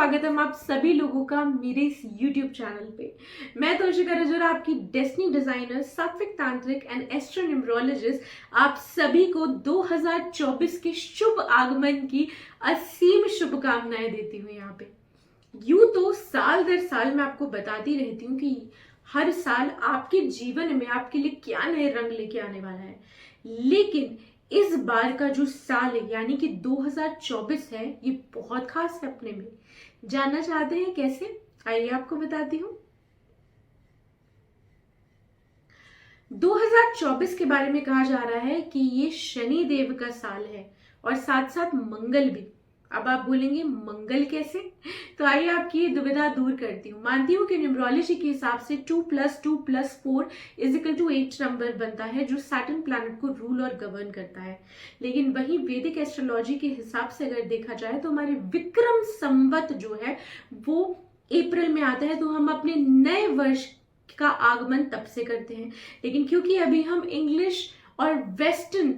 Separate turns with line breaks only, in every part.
स्वागतम आप सभी लोगों का मेरे इस YouTube चैनल पे। मैं तोशिका रजोरा, आपकी डेस्टिनी डिजाइनर, सात्विक तांत्रिक एंड एस्ट्रो न्यूमरोलॉजिस्ट, आप सभी को 2024 के शुभ आगमन की असीम शुभकामनाएं देती हूँ। यहाँ पे यूं तो साल दर साल मैं आपको बताती रहती हूँ कि हर साल आपके जीवन में आपके लिए क्या नए रंग लेके आने वाला है, लेकिन इस बार का जो साल है यानी कि 2024 है, ये बहुत खास है अपने में। जानना चाहते हैं कैसे? आइए आपको बताती हूँ। 2024 के बारे में कहा जा रहा है कि ये शनि देव का साल है और साथ साथ मंगल भी। अब आप बोलेंगे मंगल कैसे? तो आइए आपकी ये दुविधा दूर करती हूँ। मानती हूँ कि न्यूमरोलॉजी के हिसाब से 2+2+4 = 8 नंबर बनता है, जो सैटर्न प्लैनेट को रूल और गवर्न करता है। लेकिन वही वैदिक एस्ट्रोलॉजी के हिसाब से अगर देखा जाए तो हमारे विक्रम संवत जो है वो अप्रैल में आता है, तो हम अपने नए वर्ष का आगमन तब से करते हैं। लेकिन क्योंकि अभी हम इंग्लिश और वेस्टर्न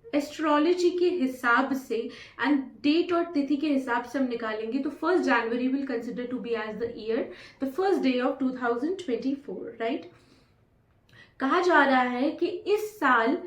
एस्ट्रोलॉजी के हिसाब से एंड डेट और तिथि के हिसाब से हम निकालेंगे, तो 1 January will consider to be as the year the first day of 2024, right. कहा जा रहा है कि इस साल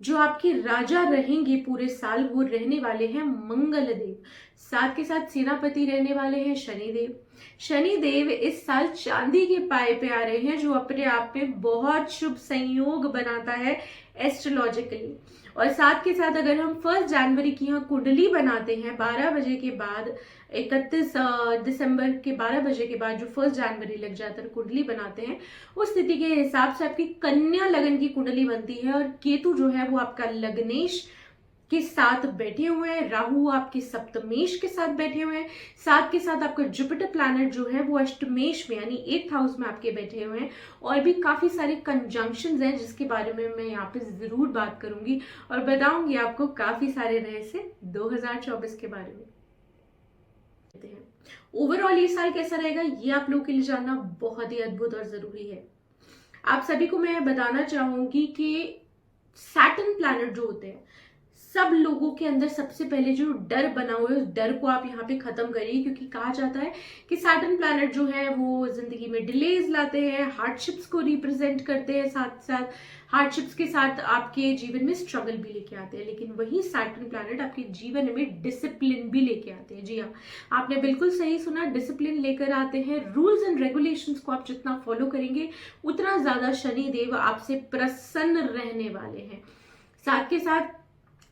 जो आपके राजा रहेंगे पूरे साल, वो रहने वाले हैं मंगल देव। साथ के साथ सेनापति रहने वाले हैं शनिदेव। शनिदेव इस साल चांदी के पाए पे आ रहे हैं, जो अपने आप में बहुत शुभ संयोग बनाता है एस्ट्रोलॉजिकली। और साथ के साथ अगर हम 1 जनवरी की यहाँ कुंडली बनाते हैं 12 बजे के बाद, 31 दिसंबर के 12 बजे के बाद जो 1 जनवरी लग जाता है कुंडली बनाते हैं, उस स्थिति के हिसाब से आपकी कन्या लगन की कुंडली बनती है और केतु जो है वो आपका लग्नेश के साथ बैठे हुए हैं, राहु आपके सप्तमेश के साथ बैठे हुए हैं, साथ के साथ आपका जुपिटर प्लैनेट जो है वो अष्टमेश में यानी 8th हाउस में आपके बैठे हुए हैं। और भी काफी सारे कंजंक्शंस हैं जिसके बारे में मैं यहाँ पे जरूर बात करूंगी और बताऊंगी आपको काफी सारे रहस्य 2024 के बारे में। ओवरऑल ये साल कैसा रहेगा ये आप लोगों के लिए जानना बहुत ही अद्भुत और जरूरी है। आप सभी को मैं बताना चाहूंगी कि सैटर्न प्लैनेट जो होते हैं, सब लोगों के अंदर सबसे पहले जो डर बना हुआ है उस डर को आप यहाँ पे खत्म करिए, क्योंकि कहा जाता है कि सैटर्न प्लैनेट जो है वो जिंदगी में डिलेज लाते हैं, हार्डशिप्स को रिप्रेजेंट करते हैं, साथ साथ हार्डशिप्स के साथ आपके जीवन में स्ट्रगल भी लेके आते हैं। लेकिन वही सैटर्न प्लैनेट आपके जीवन में डिसिप्लिन भी लेके आते हैं। जी हाँ, आपने बिल्कुल सही सुना, डिसिप्लिन लेकर आते हैं। रूल्स एंड रेगुलेशंस को आप जितना फॉलो करेंगे उतना ज्यादा शनिदेव आपसे प्रसन्न रहने वाले हैं। साथ के साथ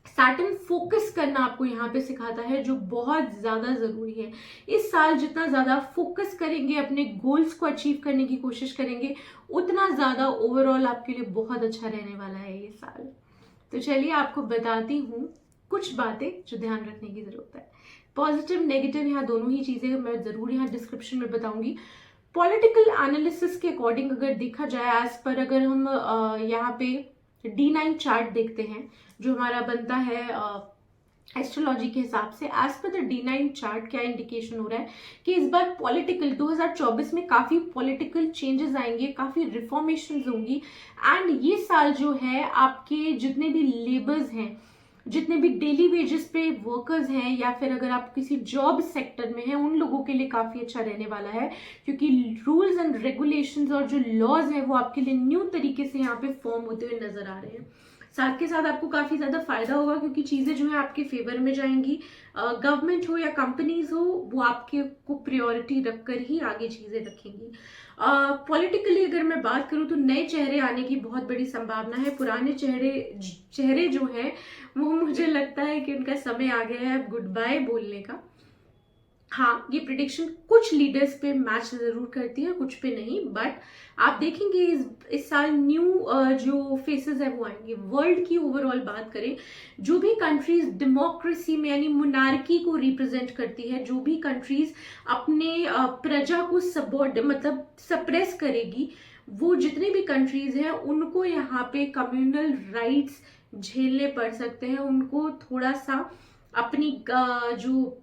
सैटर्न फोकस करना आपको यहाँ पे सिखाता है, जो बहुत ज्यादा जरूरी है। इस साल जितना ज्यादा फोकस करेंगे, अपने गोल्स को अचीव करने की कोशिश करेंगे, उतना ज्यादा ओवरऑल आपके लिए बहुत अच्छा रहने वाला है ये साल। तो चलिए आपको बताती हूँ कुछ बातें जो ध्यान रखने की जरूरत है। पॉजिटिव नेगेटिव यहाँ दोनों ही चीजें मैं जरूर यहाँ डिस्क्रिप्शन में बताऊंगी। पॉलिटिकल एनालिसिस के अकॉर्डिंग अगर देखा जाए, एज पर अगर हम यहाँ पे D9 चार्ट देखते हैं जो हमारा बनता है एस्ट्रोलॉजी के हिसाब से, as per the D9 chart क्या इंडिकेशन हो रहा है कि इस बार पॉलिटिकल 2024 में काफी पॉलिटिकल चेंजेस आएंगे, काफी रिफॉर्मेशंस होंगी। एंड ये साल जो है आपके जितने भी लेबर्स हैं, जितने भी डेली वेजेस पे वर्कर्स हैं, या फिर अगर आप किसी जॉब सेक्टर में हैं, उन लोगों के लिए काफी अच्छा रहने वाला है, क्योंकि रूल्स एंड रेगुलेशंस और जो लॉज हैं वो आपके लिए न्यू तरीके से यहाँ पे फॉर्म होते हुए नजर आ रहे हैं। साथ के साथ आपको काफी ज्यादा फायदा होगा, क्योंकि चीजें जो है आपके फेवर में जाएंगी। गवर्नमेंट हो या कंपनीज हो, वो आपके को प्रायोरिटी रखकर ही आगे चीजें रखेंगी। पॉलिटिकली अगर मैं बात करूं तो नए चेहरे आने की बहुत बड़ी संभावना है। पुराने चेहरे जो हैं वो मुझे लगता है कि उनका समय आ गया है अब गुड बाय बोलने का। हाँ, ये प्रिडिक्शन कुछ लीडर्स पे मैच जरूर करती है, कुछ पे नहीं, बट आप देखेंगे इस साल न्यू जो फेसेस है वो आएंगे। वर्ल्ड की ओवरऑल बात करें, जो भी कंट्रीज डेमोक्रेसी में यानी मोनार्की को रिप्रेजेंट करती है, जो भी कंट्रीज अपने प्रजा को मतलब सप्रेस करेगी, वो जितने भी कंट्रीज हैं उनको यहाँ पे कम्युनल राइट्स झेलने पड़ सकते हैं। उनको थोड़ा सा अपनी जो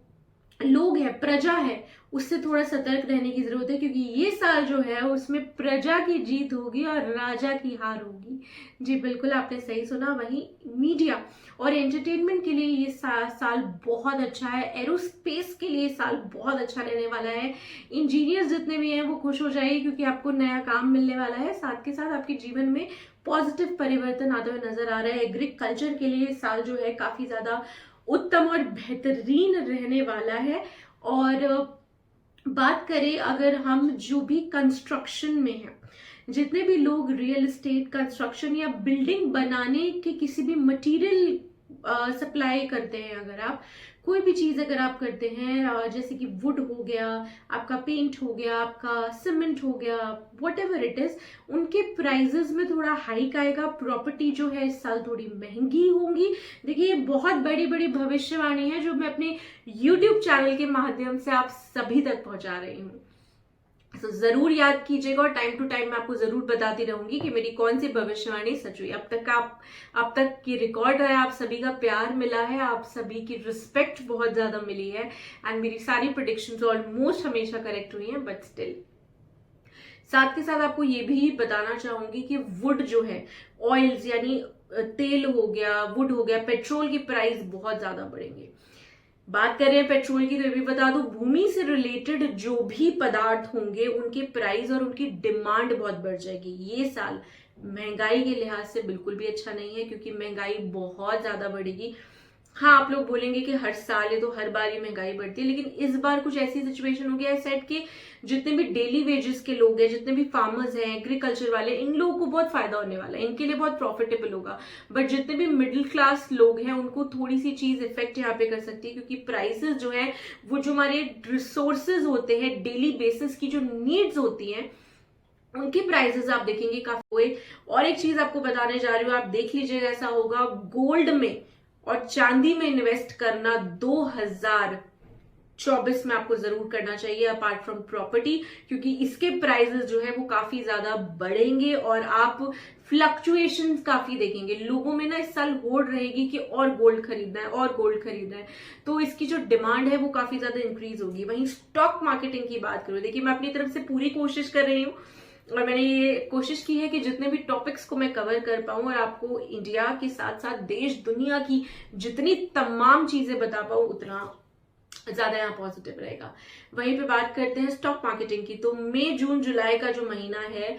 लोग हैं, प्रजा है, उससे थोड़ा सतर्क रहने की जरूरत है, क्योंकि ये साल जो है उसमें प्रजा की जीत होगी और राजा की हार होगी। जी बिल्कुल, आपने सही सुना। वहीं मीडिया और एंटरटेनमेंट के लिए ये साल बहुत अच्छा है। एरोस्पेस के लिए साल बहुत अच्छा रहने वाला है। इंजीनियर्स जितने भी हैं वो खुश हो जाइए, क्योंकि आपको नया काम मिलने वाला है। साथ के साथ आपके जीवन में पॉजिटिव परिवर्तन आते हुए नजर आ रहा है। एग्रीकल्चर के लिए साल जो है काफी ज्यादा उत्तम और बेहतरीन रहने वाला है। और बात करें अगर हम जो भी कंस्ट्रक्शन में हैं, जितने भी लोग रियल एस्टेट, कंस्ट्रक्शन या बिल्डिंग बनाने के किसी भी मटेरियल सप्लाई करते हैं, अगर आप कोई भी चीज अगर आप करते हैं, जैसे कि वुड हो गया, आपका पेंट हो गया, आपका सीमेंट हो गया, वट एवर इट इज, उनके प्राइजेस में थोड़ा हाइक आएगा। प्रॉपर्टी जो है इस साल थोड़ी महंगी होंगी। देखिए, ये बहुत बड़ी बड़ी भविष्यवाणी है जो मैं अपने YouTube चैनल के माध्यम से आप सभी तक पहुंचा रही हूँ। तो जरूर याद कीजिएगा, और टाइम टू टाइम मैं आपको जरूर बताती रहूंगी कि मेरी कौन सी भविष्यवाणी सच हुई। अब तक की रिकॉर्ड है, आप सभी का प्यार मिला है, आप सभी की रिस्पेक्ट बहुत ज्यादा मिली है, एंड मेरी सारी प्रेडिक्शंस ऑलमोस्ट हमेशा करेक्ट हुई हैं, बट स्टिल साथ के साथ आपको ये भी बताना चाहूंगी कि वुड जो है, ऑयल्स यानी तेल हो गया, वुड हो गया, पेट्रोल की प्राइस बहुत ज्यादा बढ़ेंगे। बात कर रहे हैं पेट्रोल की, तो ये भी बता दो, भूमि से रिलेटेड जो भी पदार्थ होंगे उनके प्राइस और उनकी डिमांड बहुत बढ़ जाएगी। ये साल महंगाई के लिहाज से बिल्कुल भी अच्छा नहीं है, क्योंकि महंगाई बहुत ज्यादा बढ़ेगी। हाँ, आप लोग बोलेंगे कि हर साल है तो हर बार ही महंगाई बढ़ती है, लेकिन इस बार कुछ ऐसी सिचुएशन हो गया है सेट के जितने भी डेली वेजेस के लोग हैं, जितने भी फार्मर्स हैं, एग्रीकल्चर वाले, इन लोगों को बहुत फायदा होने वाला है, इनके लिए बहुत प्रॉफिटेबल होगा। बट जितने भी मिडिल क्लास लोग हैं उनको थोड़ी सी चीज इफेक्ट यहाँ पे कर सकती है, क्योंकि प्राइसेस जो है वो जो हमारे रिसोर्सेज होते हैं, डेली बेसिस की जो नीड्स होती हैं, उनकी प्राइसेस आप देखेंगे काफी हुए। और एक चीज आपको बताने जा रही हूँ, आप देख लीजिएगा, ऐसा होगा गोल्ड में और चांदी में इन्वेस्ट करना 2024 में आपको जरूर करना चाहिए, अपार्ट फ्रॉम प्रॉपर्टी, क्योंकि इसके प्राइसेस जो है वो काफी ज्यादा बढ़ेंगे और आप फ्लक्चुएशंस काफी देखेंगे। लोगों में ना इस साल होड़ रहेगी कि और गोल्ड खरीदना है और गोल्ड खरीदना है, तो इसकी जो डिमांड है वो काफी ज्यादा इंक्रीज होगी। वहीं स्टॉक मार्केटिंग की बात करूं, देखिए मैं अपनी तरफ से पूरी कोशिश कर रही हूँ, और मैंने ये कोशिश की है कि जितने भी टॉपिक्स को मैं कवर कर पाऊं और आपको इंडिया के साथ साथ देश दुनिया की जितनी तमाम चीजें बता पाऊं, उतना ज्यादा यहाँ पॉजिटिव रहेगा। वहीं पे बात करते हैं स्टॉक मार्केटिंग की, तो मई जून जुलाई का जो महीना है,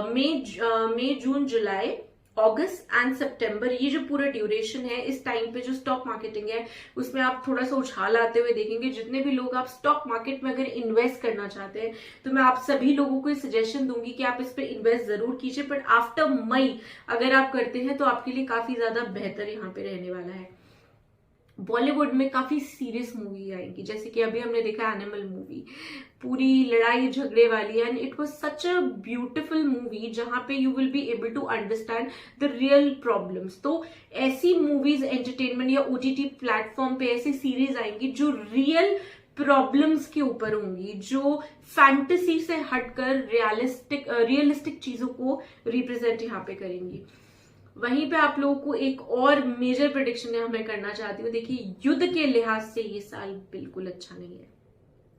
मई जून जुलाई अगस्त एंड सितंबर, ये जो पूरा ड्यूरेशन है, इस टाइम पे जो स्टॉक मार्केटिंग है उसमें आप थोड़ा सा उछाल आते हुए देखेंगे। जितने भी लोग आप स्टॉक मार्केट में अगर इन्वेस्ट करना चाहते हैं, तो मैं आप सभी लोगों को सजेशन दूंगी कि आप इस पे इन्वेस्ट जरूर कीजिए, बट आफ्टर मई अगर आप करते हैं तो आपके लिए काफी ज्यादा बेहतर यहाँ पे रहने वाला है। बॉलीवुड में काफी सीरियस मूवी आएगी, जैसे कि अभी हमने देखा एनिमल मूवी, पूरी लड़ाई झगड़े वाली, and it was such a beautiful movie जहां पे you will be able to understand the real problems. तो ऐसी मूवीज एंटरटेनमेंट या ओटीटी प्लेटफॉर्म पे ऐसी सीरीज आएंगी जो रियल प्रॉब्लम्स के ऊपर होंगी, जो फैंटेसी से हटकर रियलिस्टिक चीजों को रिप्रेजेंट यहाँ पे करेंगी। वहीं पे आप लोगों को एक और मेजर प्रेडिक्शन यहाँ मैं करना चाहती हूँ। देखिए, युद्ध के लिहाज से ये साल बिल्कुल अच्छा नहीं है।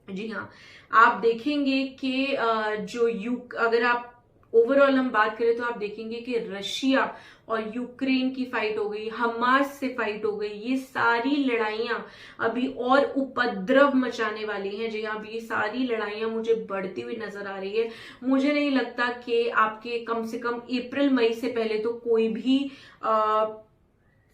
जी हाँ, आप देखेंगे कि अगर आप ओवरऑल हम बात करें तो आप देखेंगे कि रशिया और यूक्रेन की फाइट हो गई, हमास से फाइट हो गई, ये सारी लड़ाइयां अभी और उपद्रव मचाने वाली हैं। जी हाँ, अभी ये सारी लड़ाइयां मुझे बढ़ती हुई नजर आ रही है। मुझे नहीं लगता कि आपके कम से कम अप्रैल मई से पहले तो कोई भी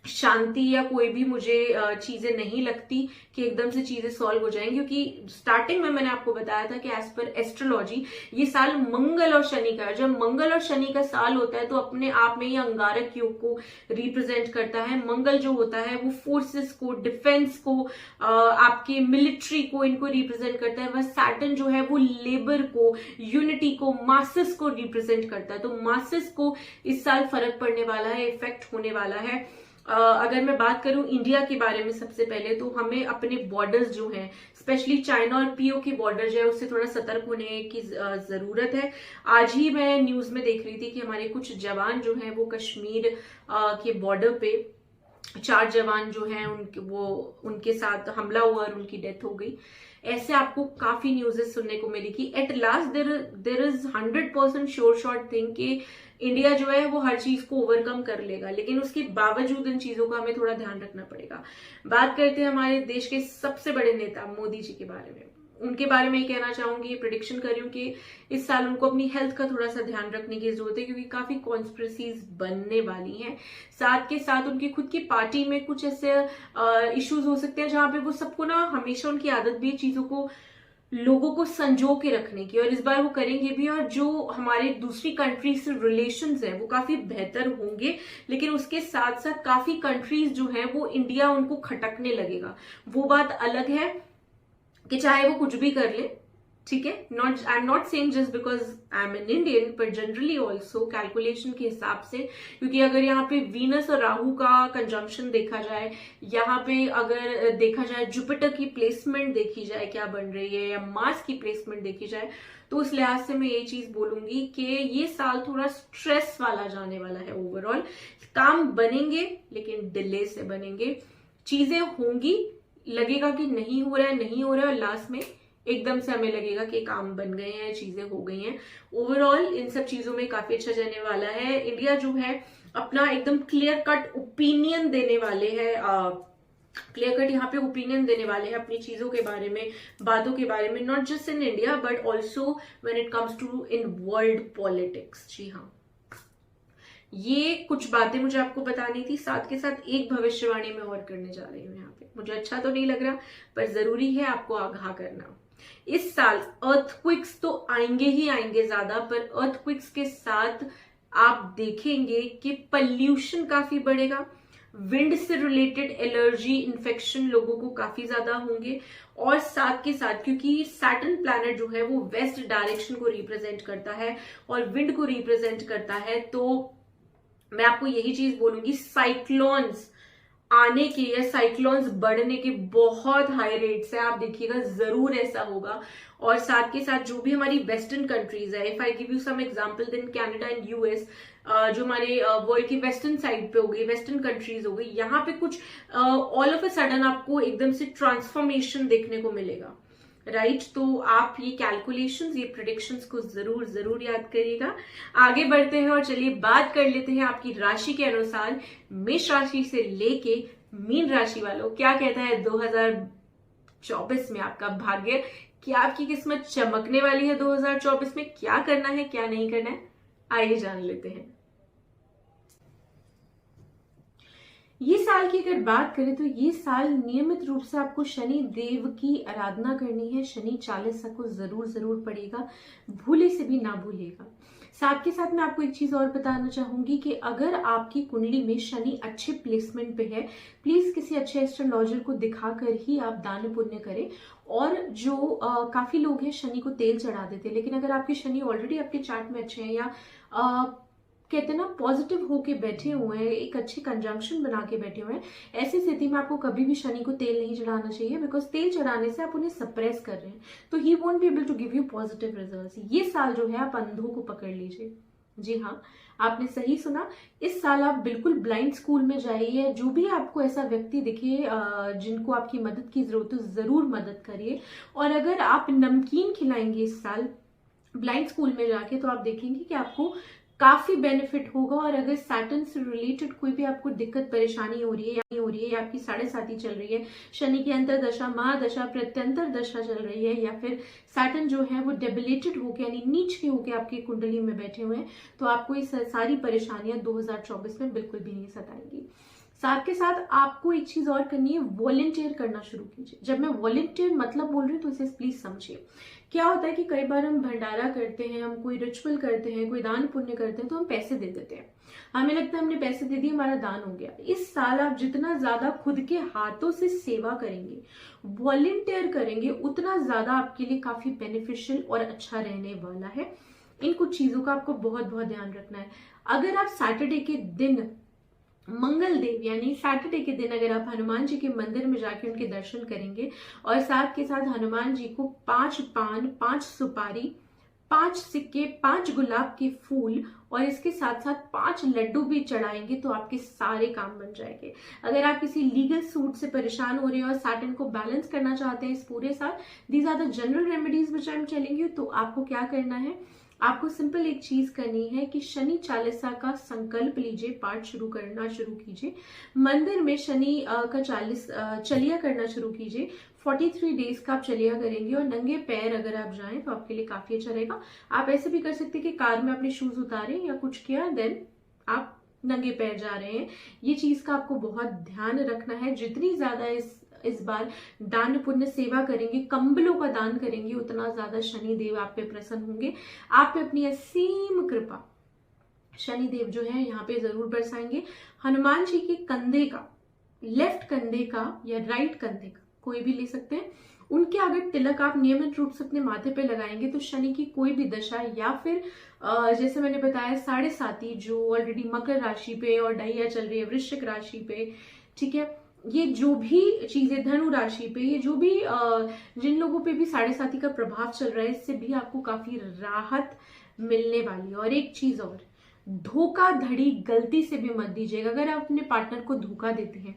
शांति या कोई भी मुझे चीजें नहीं लगती कि एकदम से चीजें सॉल्व हो जाएंगी, क्योंकि स्टार्टिंग में मैंने आपको बताया था कि एज पर एस्ट्रोलॉजी ये साल मंगल और शनि का है। जब मंगल और शनि का साल होता है तो अपने आप में ये अंगारक योग को रिप्रेजेंट करता है। मंगल जो होता है वो फोर्सेस को, डिफेंस को, आपके मिलिट्री को, इनको रिप्रेजेंट करता है। वह सैटर्न जो है वो लेबर को, यूनिटी को, मासेस को रिप्रेजेंट करता है। तो मासेस को इस साल फर्क पड़ने वाला है, इफेक्ट होने वाला है। अगर मैं बात करूं इंडिया के बारे में, सबसे पहले तो हमें अपने बॉर्डर्स जो हैं, स्पेशली चाइना और पीओ के बॉर्डर जो है उससे थोड़ा सतर्क होने की जरूरत है। आज ही मैं न्यूज में देख रही थी कि हमारे कुछ जवान जो हैं वो कश्मीर के बॉर्डर पे 4 जवान जो हैं उनके साथ हमला हुआ और उनकी डेथ हो गई। ऐसे आपको काफी न्यूज़ेस सुनने को मिलेगी। At last there is 100% sure shot thing कि इंडिया जो है वो हर चीज को ओवरकम कर लेगा, लेकिन उसके बावजूद इन चीजों का हमें थोड़ा ध्यान रखना पड़ेगा। बात करते हैं हमारे देश के सबसे बड़े नेता मोदी जी के बारे में। उनके बारे में कहना चाहूंगी, प्रिडिक्शन कर रही हूँ कि इस साल उनको अपनी हेल्थ का थोड़ा सा ध्यान रखने की जरूरत है, क्योंकि काफी कॉन्स्पिरेसीज बनने वाली हैं। साथ के साथ उनकी खुद की पार्टी में कुछ ऐसे इश्यूज हो सकते हैं जहां पे वो सबको ना, हमेशा उनकी आदत भी चीजों को, लोगों को संजो के रखने की, और इस बार वो करेंगे भी। और जो हमारे दूसरी कंट्री से रिलेशंस हैं वो काफी बेहतर होंगे, लेकिन उसके साथ साथ काफी कंट्रीज जो हैं वो इंडिया उनको खटकने लगेगा। वो बात अलग है कि चाहे वो कुछ भी कर ले, ठीक है, I am not saying just because I am an Indian, पर जनरली ऑल्सो कैलकुलेशन के हिसाब से, क्योंकि अगर यहाँ पे वीनस और राहु का कंजंक्शन देखा जाए, यहाँ पे अगर देखा जाए जुपिटर की प्लेसमेंट देखी जाए क्या बन रही है, या मार्स की प्लेसमेंट देखी जाए, तो उस लिहाज से मैं ये चीज बोलूंगी कि ये साल थोड़ा स्ट्रेस वाला जाने वाला है। ओवरऑल काम बनेंगे लेकिन डिले से बनेंगे, चीजें होंगी, लगेगा कि नहीं हो रहा है, और लास्ट में एकदम से हमें लगेगा कि काम बन गए हैं, चीजें हो गई हैं। ओवरऑल इन सब चीजों में काफी अच्छा जाने वाला है। इंडिया जो है अपना एकदम क्लियर कट ओपिनियन देने वाले हैं, क्लियर कट यहाँ पे ओपिनियन देने वाले हैं अपनी चीजों के बारे में, बातों के बारे में, not just in India but also when it comes to in world politics. जी हाँ, ये कुछ बातें मुझे आपको बतानी थी। साथ के साथ एक भविष्यवाणी में और करने जा रही हूँ यहाँ पे। मुझे अच्छा तो नहीं लग रहा, पर जरूरी है आपको आगाह करना। इस साल अर्थक्विक्स तो आएंगे ही आएंगे ज्यादा, पर अर्थक्विक्स के साथ आप देखेंगे कि पॉल्यूशन काफी बढ़ेगा, विंड से रिलेटेड एलर्जी इन्फेक्शन लोगों को काफी ज्यादा होंगे, और साथ के साथ क्योंकि सैटर्न प्लैनेट जो है वो वेस्ट डायरेक्शन को रिप्रेजेंट करता है और विंड को रिप्रेजेंट करता है, तो मैं आपको यही चीज बोलूंगी, साइक्लोन्स आने के या साइक्लोन्स बढ़ने के बहुत हाई रेट्स है, आप देखिएगा जरूर ऐसा होगा। और साथ के साथ जो भी हमारी वेस्टर्न कंट्रीज है, if I give you some example, then Canada and US, जो हमारे वर्ल्ड की वेस्टर्न साइड पे हो गई, वेस्टर्न कंट्रीज हो गई, यहाँ पे कुछ ऑल ऑफ अ सडन आपको एकदम से ट्रांसफॉर्मेशन देखने को मिलेगा, राइट। तो आप ये कैलकुलेशंस, ये प्रेडिक्शंस को जरूर जरूर याद करिएगा। आगे बढ़ते हैं और चलिए बात कर लेते हैं आपकी राशि के अनुसार, मेष राशि से लेके मीन राशि वालों क्या कहता है 2024 में आपका भाग्य, क्या आपकी किस्मत चमकने वाली है 2024 में, क्या करना है क्या नहीं करना है, आइए जान लेते हैं। ये साल की अगर बात करें तो ये साल नियमित रूप से आपको शनि देव की आराधना करनी है। शनि चालीसा को जरूर जरूर पड़ेगा, भूले से भी ना भूलिएगा। साथ के साथ मैं आपको एक चीज और बताना चाहूंगी कि अगर आपकी कुंडली में शनि अच्छे प्लेसमेंट पे है, प्लीज किसी अच्छे एस्ट्रोलॉजर को दिखाकर ही आप दान पुण्य करें। और जो काफी लोग हैं शनि को तेल चढ़ा देते हैं, लेकिन अगर आपके शनि ऑलरेडी आपके चार्ट में अच्छे हैं, या कहते हैं ना पॉजिटिव होके बैठे हुए हैं, एक अच्छे कंजंक्शन बना के बैठे हुए हैं, ऐसी स्थिति में आपको कभी भी शनि को तेल नहीं चढ़ाना चाहिए, बिकॉज तेल चढ़ाने से आप उन्हें सप्रेस कर रहे हैं, तो he won't be able to give you positive results. ये साल जो है आप अंधों को पकड़ लीजिए। जी हाँ, आपने सही सुना, इस साल आप बिल्कुल ब्लाइंड स्कूल में जाइए। जो भी आपको ऐसा व्यक्ति दिखे जिनको आपकी मदद की जरूरत है, जरूर मदद करिए। और अगर आप नमकीन खिलाएंगे इस साल ब्लाइंड स्कूल में जाके, तो आप देखेंगे कि आपको काफी बेनिफिट होगा। और अगर सैटर्न से रिलेटेड कोई भी आपको दिक्कत परेशानी हो रही है या आपकी 7.5 चल रही है, शनि की अंतरदशा, महादशा, प्रत्यंतर दशा चल रही है, या फिर सैटर्न जो है वो डेबिलेटेड होके यानी नीच के होके आपकी कुंडली में बैठे हुए हैं, तो आपको ये सारी परेशानियां 2024 में बिल्कुल भी नहीं सताएंगी। साथ के साथ आपको एक चीज और करनी है, वॉलंटियर करना शुरू कीजिए। जब मैं वॉलंटियर मतलब बोल रही हूँ तो इसे प्लीज समझिए। क्या होता है कि कई बार हम भंडारा करते हैं, हम कोई रिचुअल करते हैं, कोई दान पुण्य करते हैं, तो हम पैसे दे देते हैं, हमें लगता है हमने पैसे दे दिए, हमारा दान हो गया। इस साल आप जितना ज्यादा खुद के हाथों से सेवा करेंगे, वॉलंटियर करेंगे, उतना ज्यादा आपके लिए काफी बेनिफिशियल और अच्छा रहने वाला है। इन कुछ चीजों का आपको बहुत बहुत ध्यान रखना है। अगर आप सैटरडे के दिन, मंगल देव यानी सैटरडे के दिन, अगर आप हनुमान जी के मंदिर में जाके उनके दर्शन करेंगे और साथ के साथ हनुमान जी को 5 पान, 5 सुपारी, 5 सिक्के, 5 गुलाब के फूल और इसके साथ साथ 5 लड्डू भी चढ़ाएंगे तो आपके सारे काम बन जाएंगे। अगर आप किसी लीगल सूट से परेशान हो रहे हैं और सैटर्न को बैलेंस करना चाहते हैं इस पूरे साल, these are the general remedies which I am telling you. तो आपको क्या करना है, आपको सिंपल एक चीज करनी है कि शनि चालीसा का संकल्प लीजिए, पाठ शुरू कीजिए, मंदिर में शनि का चलिया करना शुरू कीजिए। 43 डेज का आप चलिया करेंगे और नंगे पैर अगर आप जाएं तो आपके लिए काफी अच्छा रहेगा। आप ऐसे भी कर सकते हैं कि कार में अपने शूज उतारे या कुछ किया, देन आप नंगे पैर जा रहे हैं। ये चीज का आपको बहुत ध्यान रखना है। जितनी ज्यादा इस बार दान पुण्य सेवा करेंगे, कंबलों का दान करेंगे, उतना ज्यादा शनि देव आप पे प्रसन्न होंगे। आप पे अपनी असीम कृपा शनि देव जो है यहाँ पे जरूर बरसाएंगे। हनुमान जी के कंधे का, लेफ्ट कंधे का या राइट कंधे का, कोई भी ले सकते हैं, उनके अगर तिलक आप नियमित रूप से अपने माथे पे लगाएंगे तो शनि की कोई भी दशा या फिर जैसे मैंने बताया 7.5 जो ऑलरेडी मकर राशि पे और ढैया चल रही है वृश्चिक राशि पे, ठीक है, ये जो भी चीजें धनु राशि पे, ये जो भी जिन लोगों पे भी 7.5 का प्रभाव चल रहा है, इससे भी आपको काफी राहत मिलने वाली है। और एक चीज और, धोखाधड़ी गलती से भी मत दीजिएगा। अगर आप अपने पार्टनर को धोखा देते हैं,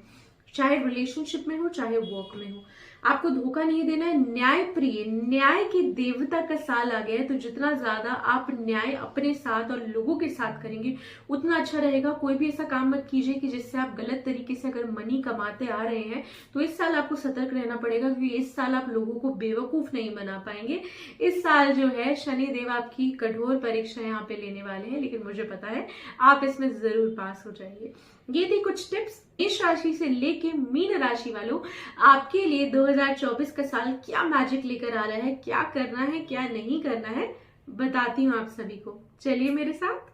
चाहे रिलेशनशिप में हो चाहे वर्क में हो, आपको धोखा नहीं देना है। न्याय प्रिय, न्याय की देवता का साल आ गया है, तो जितना ज्यादा आप न्याय अपने साथ और लोगों के साथ करेंगे उतना अच्छा रहेगा। कोई भी ऐसा काम मत कीजिए कि जिससे आप गलत तरीके से अगर मनी कमाते आ रहे हैं, तो इस साल आपको सतर्क रहना पड़ेगा, क्योंकि इस साल आप लोगों को बेवकूफ नहीं बना पाएंगे। इस साल जो है शनि देव आपकी कठोर परीक्षा यहाँ पे लेने वाले हैं, लेकिन मुझे पता है आप इसमें जरूर पास हो जाएंगे। ये थी कुछ टिप्स इस राशि से लेके मीन राशि वालों, आपके लिए 2024 का साल क्या मैजिक लेकर आ रहा है, क्या करना है क्या नहीं करना है, बताती हूँ आप सभी को। चलिए मेरे साथ।